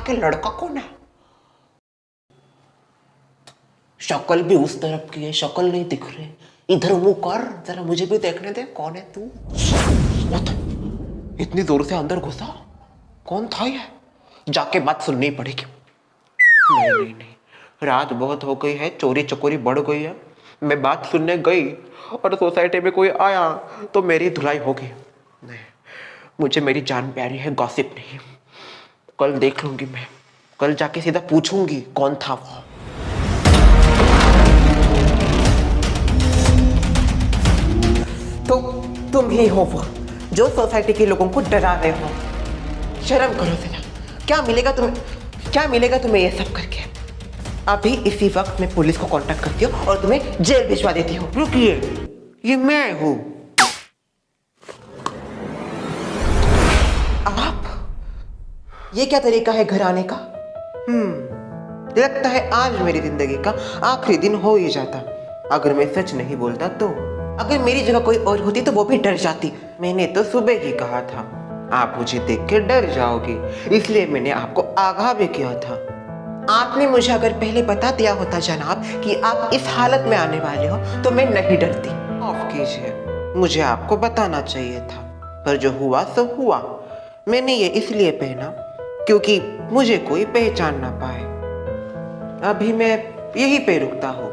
आखिर लड़का कौन है? शक्ल भी उस तरफ की है, शक्ल नहीं दिख रही। इधर मुंह कर, जरा मुझे भी देखने दे, कौन है तू? इतनी जोर से अंदर घुसा, कौन था ये? जाके बात सुननी पड़ेगी। नहीं नहीं नहीं, रात बहुत हो गई है, चोरी चकोरी बढ़ गई है। मैं बात सुनने गई और सोसाइटी में कोई आया तो मेरी धुलाई होगी। नहीं, मुझे मेरी जान प्यारी है, गॉसिप नहीं। कल देख लूंगी मैं, कल जाके सीधा पूछूंगी कौन था वो। तो तुम ही हो वो जो सोसाइटी के लोगों को डरा रहे हो। शर्म करो जरा। क्या मिलेगा तुम्हें ये सब करके? अभी इसी वक्त मैं पुलिस को कांटेक्ट करती हूँ और तुम्हें जेल भिजवा देती हूँ। रुकिए, ये मैं हूँ। आप? ये क्या तरीका है घर आने का? लगता है आज मेरी जिंदगी का आखिरी दिन हो ही जाता। अगर मैं सच नहीं बोलता तो। अगर मेरी जगह कोई और होती तो वो भी डर जाती। मैंने तो सुबह ही कहा था आप मुझे देख के डर जाओगी, इसलिए मैंने आपको आगाह भी किया था। आपने मुझे अगर पहले बता दिया होता जनाब कि आप इस हालत में आने वाले हो तो मैं नहीं डरती। माफ कीजिए, मुझे आपको बताना चाहिए था, पर जो हुआ सो हुआ। मैंने ये इसलिए पहना क्योंकि मुझे कोई पहचान ना पाए। अभी मैं यहीं पे रुकता हूँ,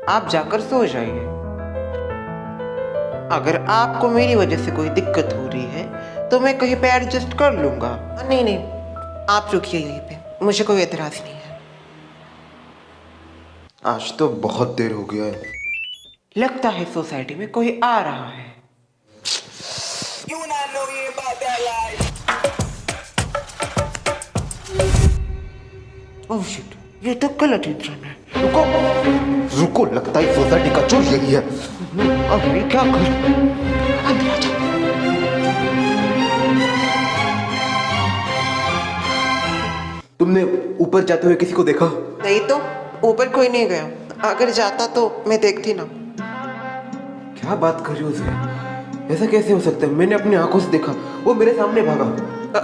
आप जाकर सो जाइए। अगर आपको मेरी वजह से कोई दिक्कत हो रही है तो मैं कहीं पे एडजस्ट कर लूंगा। नहीं नहीं, आप रुकिए यहीं पे, मुझे कोई एतराज नहीं है। आज तो बहुत देर हो गया है। लगता है सोसाइटी में कोई आ रहा है। ओह शिट, ये तो गलत इंसान है। रुको, लगता है सोसाइटी का चोर यही है। अब मैं क्या करूं? अंदर आ जाओ। तुमने ऊपर जाते हुए किसी को देखा? नहीं तो, ऊपर कोई नहीं गया। अगर जाता तो मैं देखती ना। क्या बात कर रही हो उसे? ऐसा कैसे हो सकता है? मैंने अपनी आंखों से देखा, वो मेरे सामने भागा।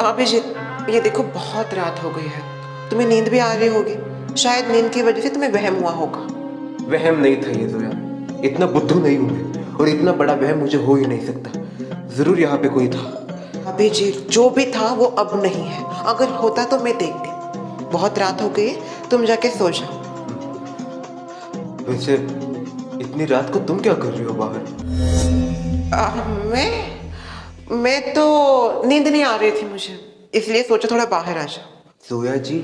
अभिजीत, ये देखो बहुत रात हो गई है, तुम्हें नींद भी आ रही होगी। शायद नींद की वजह से तुम्हें वहम हुआ होगा। वहम नहीं था ये जोया, इतना बुद्धू नहीं हूं मैं, और इतना बड़ा वहम मुझे हो ही नहीं सकता। जरूर यहाँ पे कोई था। अभिजीत, जो भी था वो अब नहीं है। अगर होता तो मैं देखती। बहुत रात हो गई है, तुम जाके सो जाओ। वैसे इतनी रात को तुम क्या कर रही हो बाहर? मैं तो नींद नहीं आ रही थी मुझे, इसलिए सोचा थोड़ा बाहर आ जाओ। जोया जी,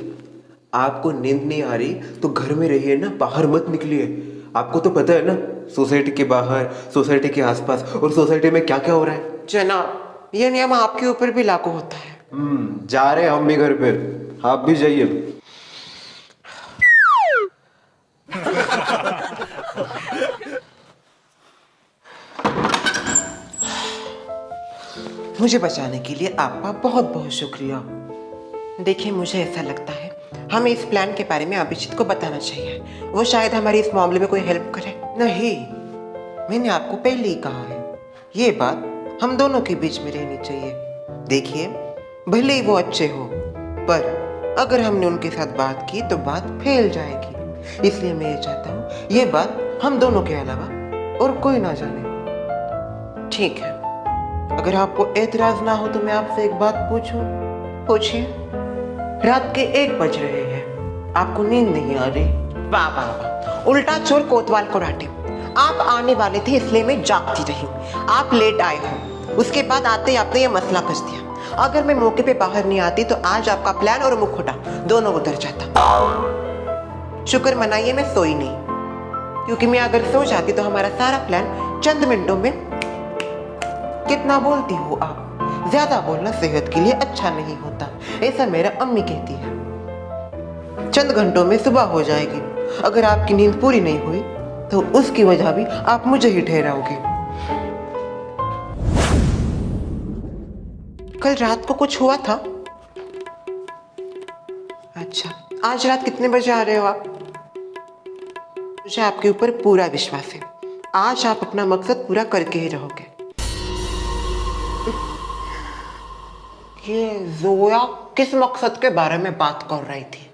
आपको नींद नहीं आ रही तो घर में रहिए ना, बाहर मत निकलिए। आपको तो पता है ना, सोसाइटी के बाहर, सोसाइटी के आसपास और सोसाइटी में क्या क्या हो रहा है। जनाब, ये नियम आपके ऊपर भी लागू होता है। जा रहे हैं हम भी घर पे, आप भी जाइए। मुझे बचाने के लिए आपका बहुत बहुत शुक्रिया। देखिए, मुझे ऐसा लगता है हमें इस प्लान के बारे में अभिजीत को बताना चाहिए। वो शायद हमारी इस मामले में कोई हेल्प करे। नहीं, मैंने आपको पहले ही कहा है, ये बात हम दोनों के बीच में रहनी चाहिए। देखिए, भले ही वो अच्छे हो, पर अगर हमने उनके साथ बात की तो बात फैल जाएगी। इसलिए मैं ये चाहता हूँ ये बात हम दोनों के अलावा और कोई ना जाने। ठीक है, अगर आपको एतराज ना हो तो मैं आपसे एक बात पूछूं? पूछिए। रात के 1 बज रहे हैं, आपको नींद नहीं आ रही? वाह वाह वाह, उल्टा चोर कोतवाल को डांटे। आप आने वाले थे इसलिए मैं जागती रही। आप लेट आए हो, उसके बाद आते ही आपने ये मसला कस दिया। अगर मैं मौके पे बाहर नहीं आती तो आज आपका प्लान और मुखौटा दोनों उतर जाता। शुक्र मनाइए मैं सोई नहीं, क्योंकि मैं अगर सो जाती तो हमारा सारा प्लान चंद मिनटों में। कितना बोलती हो आप? ज्यादा बोलना सेहत के लिए अच्छा नहीं होता, ऐसा मेरा अम्मी कहती है। चंद घंटों में सुबह हो जाएगी। अगर आपकी नींद पूरी नहीं हुई तो उसकी वजह भी आप मुझे ही ठहराओगे। कल रात को कुछ हुआ था? अच्छा, आज रात कितने बजे आ रहे हो आप? मुझे आपके ऊपर पूरा विश्वास है, आज आप अपना मकसद पूरा करके ही रहोगे। ये जोया किस मकसद के बारे में बात कर रही थी?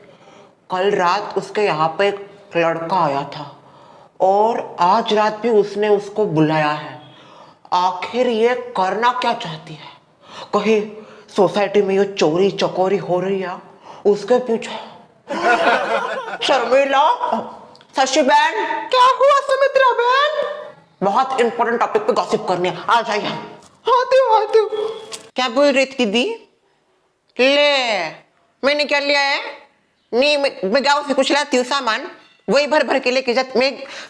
कल रात उसके यहाँ पे एक लड़का आया था और आज रात भी उसने उसको बुलाया है। आखिर ये करना क्या चाहती है? कहीं सोसाइटी में ये चोरी चकोरी हो रही है उसके पीछे। शर्मिला, शशि बहन, क्या हुआ सुमित्रा बहन? बहुत इंपॉर्टेंट टॉपिक पे गॉसिप करनी है, आ जाइए। आती हूँ। क्या बोल रही थी दी? ले, मैंने क्या लिया है? नहीं, मैं गाँव से कुछ लाती हूँ सामान, वही भर भर के लेके जाती।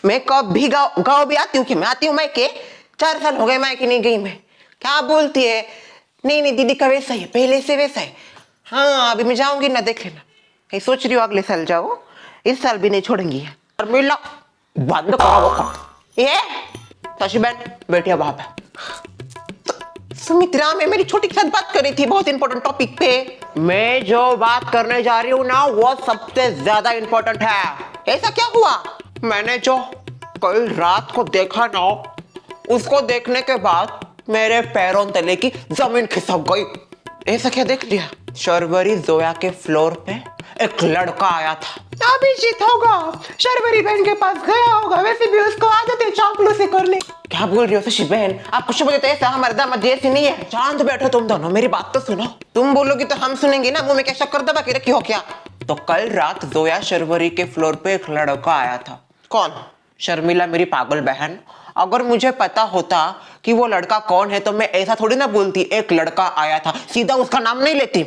मैं कब भी गाँव भी आती हूँ कि मैं आती हूँ मायके। 4 साल हो गए मायके नहीं गई मैं। क्या बोलती है? नहीं दीदी का वैसा ही है, पहले से वैसा है। हाँ अभी मैं जाऊंगी ना, देख लेना। ये सोच रही हूँ अगले साल जाओ, इस साल भी नहीं छोड़ेंगी। और मिला बंद करो वो। ये शशि बहन बैठिया वहां पे। सुमित्रा, मैं मेरी छोटी के साथ बात कर रही थी बहुत इंपॉर्टेंट टॉपिक पे। मैं जो बात करने जा रही हूँ ना वो सबसे ज्यादा इंपॉर्टेंट है। ऐसा क्या हुआ? मैंने जो कल रात को देखा ना, उसको देखने के बाद मेरे पैरों तले की जमीन खिसक गई। ऐसा क्या देख लिया? शर्वरी जोया के फ्लोर पे एक लड़का आया था। अभिजीत होगा, शर्वरी बहन के पास गया होगा। वैसे भी उसको आदत है चापलूसी करने। क्या बोल रही हो शशि बहन? आप कुछ बोले तो ऐसा हमारे दामाद जैसे नहीं है। शांत बैठो तुम दोनों, मेरी बात तो सुनो। तुम बोलोगी तो हम सुनेंगे ना, मुंह में क्या शक्कर दबा के रखी हो क्या? तो कल रात जोया शर्वरी के फ्लोर पे एक लड़का आया था। कौन? शर्मिला मेरी पागल बहन। अगर मुझे पता होता कि वो लड़का कौन है तो मैं ऐसा थोड़ी ना बोलती एक लड़का आया था, सीधा उसका नाम नहीं लेती।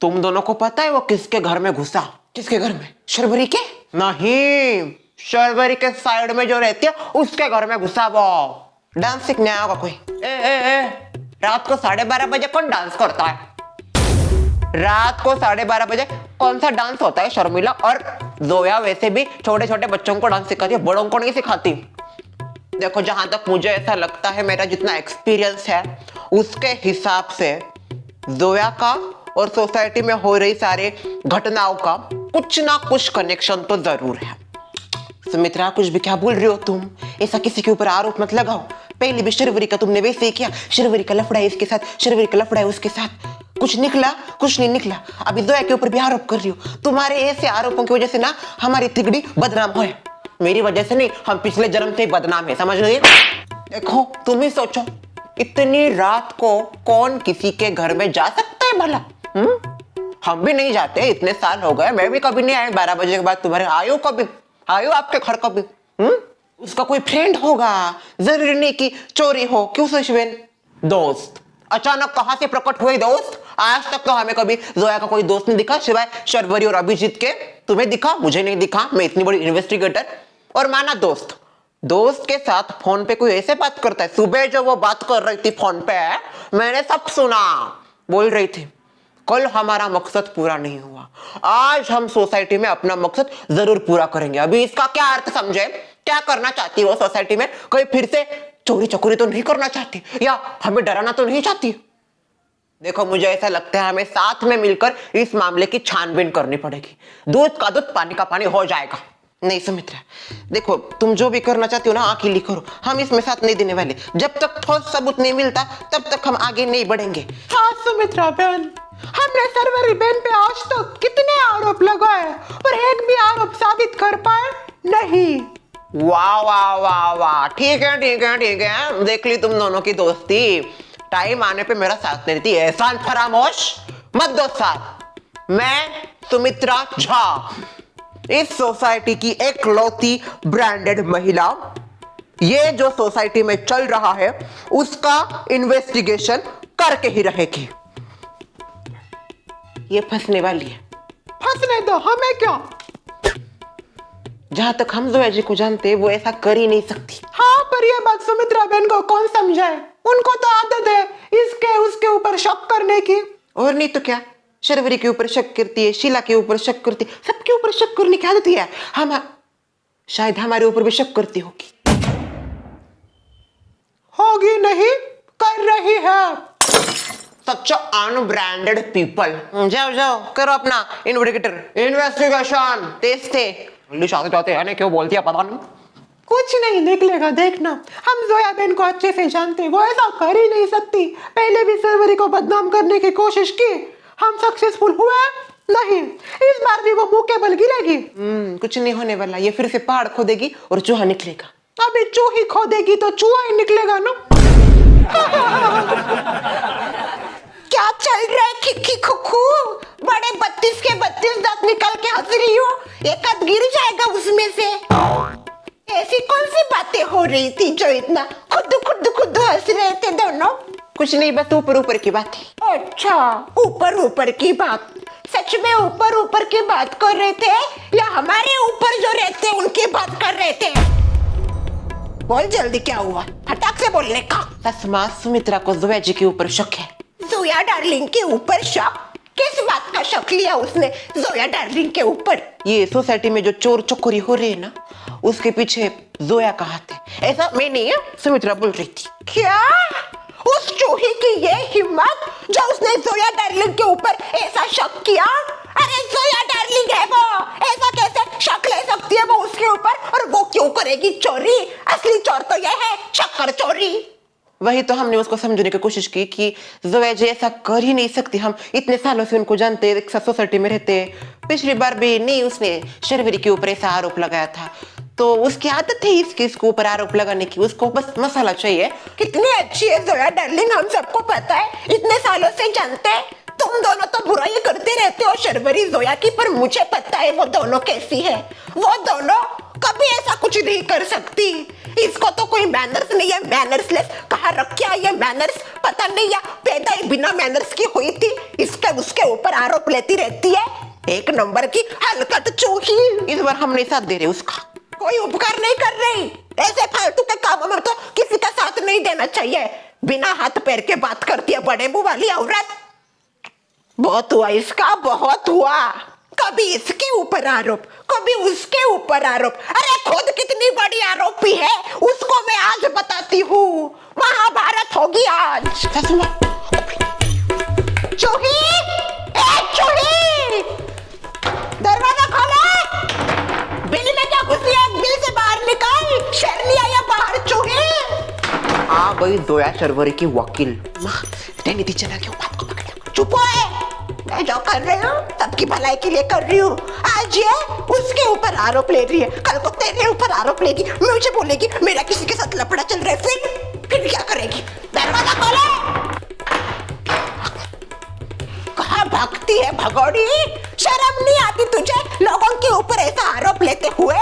तुम दोनों को पता है वो किसके घर में घुसा? किसके घर में? शर्वरी के? नहीं, शर्वरी के साइड में जो रहती है उसके घर में घुसा वो। डांस सीखने आया होगा कोई। ए, रात को 12:30 बजे कौन डांस करता है? रात को 12:30 बजे कौन सा डांस होता है शर्मिला? और जोया वैसे भी छोटे छोटे बच्चों को डांस सिखाती है, बड़ों को नहीं सिखाती। देखो जहां तक मुझे ऐसा लगता है, मेरा जितना एक्सपीरियंस है उसके हिसाब से जोया का और सोसाइटी में हो रही सारे घटनाओं का कुछ ना कुछ कनेक्शन तो जरूर है। सुमित्रा, कुछ भी क्या बोल रही हो तुम? ऐसा किसी के ऊपर आरोप मत लगाओ। पहले भी शर्वरी का तुमने वैसे ही किया। शर्वरी का लफड़ा है इसके साथ, शर्वरी का लफड़ा है उसके साथ। कुछ निकला? कुछ नहीं निकला। अभी जोया के ऊपर भी आरोप कर रही हो। तुम्हारे ऐसे आरोपों की वजह से ना हमारी तिगड़ी बदनाम है। मेरी वजह से नहीं, हम पिछले जन्म से बदनाम है, समझ रही? देखो तुम ही सोचो, इतनी रात को कौन किसी के घर में जा सकता है भला? हम भी नहीं जाते, इतने साल हो गए, मैं भी कभी नहीं आई 12 बजे के बाद तुम्हारे। आयो कभी? आयो आपके घर कभी? उसका कोई फ्रेंड होगा, जरूरी नहीं कि चोरी हो। क्यों सशवेन? दोस्त अचानक कहां से प्रकट हुए दोस्त? आज तक तो हमें कभी जोया का कोई दोस्त नहीं दिखा सिवाय शर्वरी और अभिजीत के। तुम्हें दिखा? मुझे नहीं दिखा। मैं इतनी बड़ी इन्वेस्टिगेटर। और माना दोस्त के साथ फोन पे कोई ऐसे बात करता है? सुबह जो वो बात कर रही थी फोन पे, मैंने सब सुना। बोल रही थी कल हमारा मकसद पूरा नहीं हुआ, आज हम सोसाइटी में अपना मकसद जरूर पूरा करेंगे। अभी इसका क्या अर्थ समझे? क्या करना चाहती है वो सोसाइटी में? कोई फिर से चोरी चकोरी तो नहीं करना चाहती, या हमें डराना तो नहीं चाहती? देखो मुझे ऐसा लगता है हमें साथ में मिलकर इस मामले की छानबीन करनी पड़ेगी। दूध का दूध, पानी का पानी हो जाएगा। नहीं सुमित्रा, देखो तुम जो भी करना चाहती हो ना अकेली करो, हम इसमें साथ नहीं देने वाले। जब तक ठोस सबूत नहीं मिलता तब तक हम आगे नहीं बढ़ेंगे। हाँ सुमित्रा बहन, हमने शर्वरी बहन पे आज तक कितने आरोप लगाए और एक भी आरोप साबित कर पाए नहीं। वाह वाह वाह वाह, ठीक है, देख ली तुम दोनों की दोस्ती। टाइम आने पे मेरा साथ नहीं देती। एहसान फरामोश मत दो साथ। मैं सुमित्रा झा, इस सोसाइटी की एकलौती ब्रांडेड महिला, ये जो सोसाइटी में चल रहा है उसका इन्वेस्टिगेशन करके ही रहेगी। ये फंसने वाली है। फंसने दो, हमें क्या? जहां तक हम जोया जी को जानते हैं वो ऐसा कर ही नहीं सकती। हाँ पर ये बात सुमित्रा बहन को कौन समझाए? उनको तो आदत है इसके उसके ऊपर शक करने की। और नहीं तो क्या, शर्वरी के ऊपर शक करती है, शीला के ऊपर शक करती है, सबके ऊपर शक करने की आदत है। हम शायद हमारे ऊपर भी शक करती होगी। होगी नहीं, कर रही है। सच अनब्रांडेड पीपल। जाओ करो अपना इन्वेस्टिगेशन। तेज थे चाहते हैं, क्यों बोलती है पता नहीं। कुछ नहीं निकलेगा, देखना। हम जोया बहन को अच्छे से जानते, वो ऐसा कर ही नहीं सकती। पहले भी सरवरी को बदनाम करने की कोशिश की, हम सक्सेसफुल हुए नहीं। इस बार भी वो मुंह के बल गिरेगी। कुछ नहीं होने वाला, ये फिर से पहाड़ खोदेगी और चूहा निकलेगा। अभी चूही खोदेगी तो चूहा ही निकलेगा ना। क्या चल रहा है खिखी खुखू? बड़े 32 के 32 दांत निकाल के हंस रही हो, एक हाथ गिर जाएगा उसमें से। ऐसी कौन सी बातें हो रही थी जो इतना खुद खुद खुद हंस रहे थे दोनों? कुछ नहीं, बस ऊपर ऊपर की बात है। अच्छा, ऊपर ऊपर की बात? सच में ऊपर ऊपर की बात कर रहे थे या हमारे ऊपर जो रहते उनकी बात कर रहे थे? बोल जल्दी, क्या हुआ? फटाक से बोलने का। ससमा, सुमित्रा को जोया जी के ऊपर शक है। जोया डार्लिंग के ऊपर शक? किस बात का शक लिया उसने जोया डार्लिंग के ऊपर? ये सोसाइटी में जो चोर चकोरी हो रहे हैं ना, उसके पीछे जोया का हाथ है। ऐसा मैं नहीं है, सुमित्रा बोल रही थी। क्या? उस चूही की ये हिम्मत जो उसने जोया डार्लिंग के ऊपर ऐसा शक किया? अरे जोया डार्लिंग है वो, ऐसा कैसे शक ले सकती है वो उसके ऊपर? और वो क्यों करेगी चोरी? असली चोर तो ये है, शक्कर चोरी। वही तो हमने उसको समझने की कोशिश की कि जोया जी ऐसा कर ही नहीं सकती, हम इतने सालों से उनको जानते, एक साथ सोसाइटी में रहते। पिछली बार भी नहीं उसने शर्वरी के ऊपर ऐसा आरोप लगाया था, तो उसकी आदत है इसके ऊपर आरोप लगाने की, उसको बस मसाला चाहिए। कितनी अच्छी है जोया डार्लिंग, हम सबको पता है, इतने सालों से जानते हैं। तुम दोनों तो बुराई करते रहते हो शर्वरी जोया की, पर मुझे पता है वो दोनों कैसी है। वो दोनों कभी ऐसा कुछ नहीं कर सकती। इसको तो कोई मैनर्स नहीं है, मैनर्सलेस कहाँ रखा है ये मैनर्स, पता नहीं, या पैदा ही बिना मैनर्स की हुई थी। इसके उसके ऊपर आरोप लेती रहती है, एक नंबर की हलकट चूही। इस बार हम नहीं साथ दे रहे उसका, कोई उपकार नहीं कर रही। ऐसे फालतू के कामों में तो किसी का साथ नहीं देना चाहिए। बिना हाथ पैर के बात करती है बड़े मुंह वाली औरत। बहुत हुआ इसका, बहुत हुआ। कभी इसके ऊपर आरोप, कभी उसके ऊपर आरोप। अरे खुद कितनी बड़ी आरोपी है उसको मैं आज बताती हूँ। महाभारत होगी आज। चूही, ए चूही, दरवाजा खोलो। बिल में क्या घुसी है? बिल से बाहर निकल। शेरनी आया बाहर चूही। आ गई जोया शर्वरी की वकील। रहने दी, चला क्यों बात को पकड़। चुप है, मैं जो कर रही हूँ सबकी भलाई के लिए कर रही हूँ। आज ये उसके ऊपर आरोप ले रही है, कल को तेरे ऊपर आरोप लेगी, मुझे बोलेगी मेरा किसी के साथ लफड़ा चल रहा है। फिर क्या करेगी? दरवाजा खोलो। कहाँ भागती है भगोड़ी? शर्म नहीं आती तुझे लोगों के ऊपर ऐसा आरोप लेते हुए?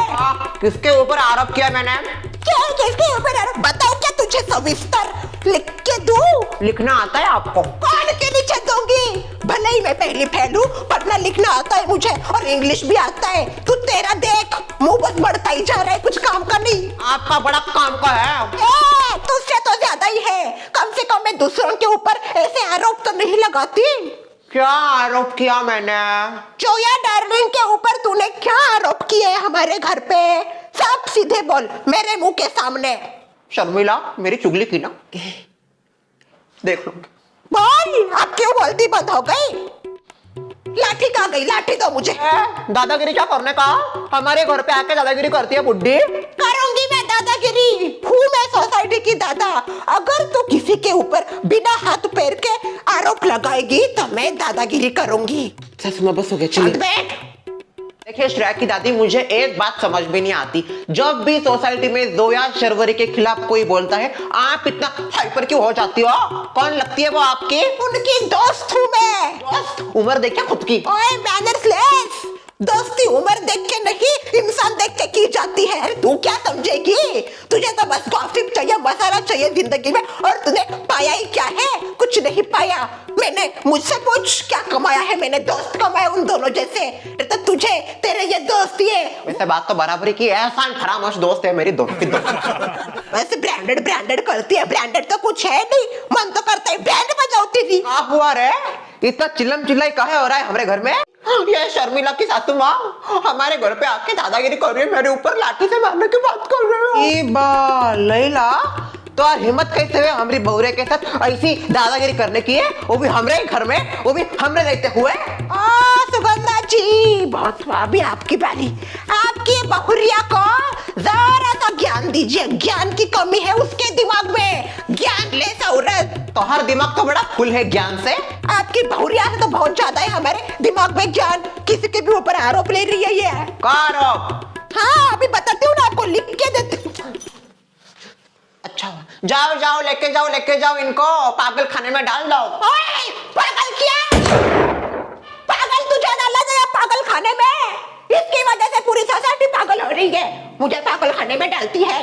किसके ऊपर आरोप किया मैंने? क्या किसके ऊपर आरोप? बताओ, क्या तुझे सविस्तर लिख के दूं? लिखना आता है आपको? कौन के नीचे दूंगी? भले ही मैं पहली फैलू, पढ़ना लिखना आता है मुझे और इंग्लिश भी आता है। तू तेरा देख, मुंह बस बढ़ता ही जा रहा है, कुछ काम का नहीं। आपका बड़ा काम का है। तुझसे तो ज्यादा ही है। कम से कम मैं दूसरों के ऊपर ऐसे आरोप तो नहीं लगाती। क्या आरोप किया मैंने? जोया डार्लिंग के ऊपर तूने क्या आरोप किए हमारे घर पे? सब सीधे बोल मेरे मुंह के सामने। शर्मिला, मेरी चुगली की ना, देख लो। बोल, अब क्यों बोलती बंद हो गई? लाठी कहाँ गई? लाठी दो मुझे। दादागिरी क्या करने का? हमारे घर पे आके दादागिरी करती है बुड्ढी। करूंगी मैं दादागिरी, हूँ मैं सोसाइटी की दादा। अगर तू किसी के ऊपर बिना हाथ पैर के आरोप लगाएगी तो मैं दादागिरी करूंगी। सच में बस हो गया, चलिए। देखिए श्रेया की दादी, मुझे एक बात समझ में नहीं आती, जब भी सोसाइटी में जोया शर्वरी के खिलाफ कोई बोलता है आप इतना हाइपर क्यों हो जाती हो? कौन लगती है वो आपकी? उनकी दोस्त हूँ मैं। दोस्त? उम्र देख क्या खुद की? ओए मैनर्सलेस, दोस्ती उम्र देख के नहीं, इंसान देख के की जाती है। तू क्या समझेगी? तुझे तो बस गॉसिप चाहिए, मसाला चाहिए जिंदगी में, और तूने पाया ही क्या है? कुछ नहीं पाया। मैंने, मुझसे पूछ क्या कमाया है मैंने? दोस्त कमाए उन दोनों जैसे। तो तुझे तेरे ये दोस्ती है। वैसे बात तो बराबरी की है, एहसान फरामोश दोस्त है मेरी दोस्त की दोस्त। वैसे ब्रांडेड करती है, ब्रांडेड तो कुछ है नहीं, मन तो करता है ब्रांड बजाती थी। क्या हुआ रे? इतना चिल्लम चिल्लाई काहे हो रहा है हमारे घर में? ये शर्मिला की सासू माँ हमारे घर पे आके दादागिरी कर रही है, मेरे ऊपर लाठी से मारने की बात कर रही है। लैला, तो यार हिम्मत कैसे हुए हमारी बहुरे के साथ ऐसी दादागिरी करने की है, वो भी हमारे घर में, वो भी हमने रहते हुए। सुगंधा जी, बहुत भाभी आपकी बारी। आपकी बहुरिया को जरा सा ज्ञान ज्ञान दीजिए, ज्ञान की कमी है उसके दिमाग में, ज्ञान ले औरत। तो हर दिमाग तो बड़ा फुल है ज्ञान से। आपकी बहुरिया तो बहुत ज्यादा है हमारे दिमाग में ज्ञान, किसी के भी ऊपर आरोप ले रही है ये। आरोप? हाँ अभी बताती हूँ ना आपको, लिख के देती। अच्छा जाओ जाओ लेके जाओ इनको पागल खाने में डाल दो। ओए, पागल किया, पागल तुझे डाला गया पागल खाने में, इसकी वजह से पूरी सोसाइटी पागल हो रही है, मुझे पागल खाने में डालती है।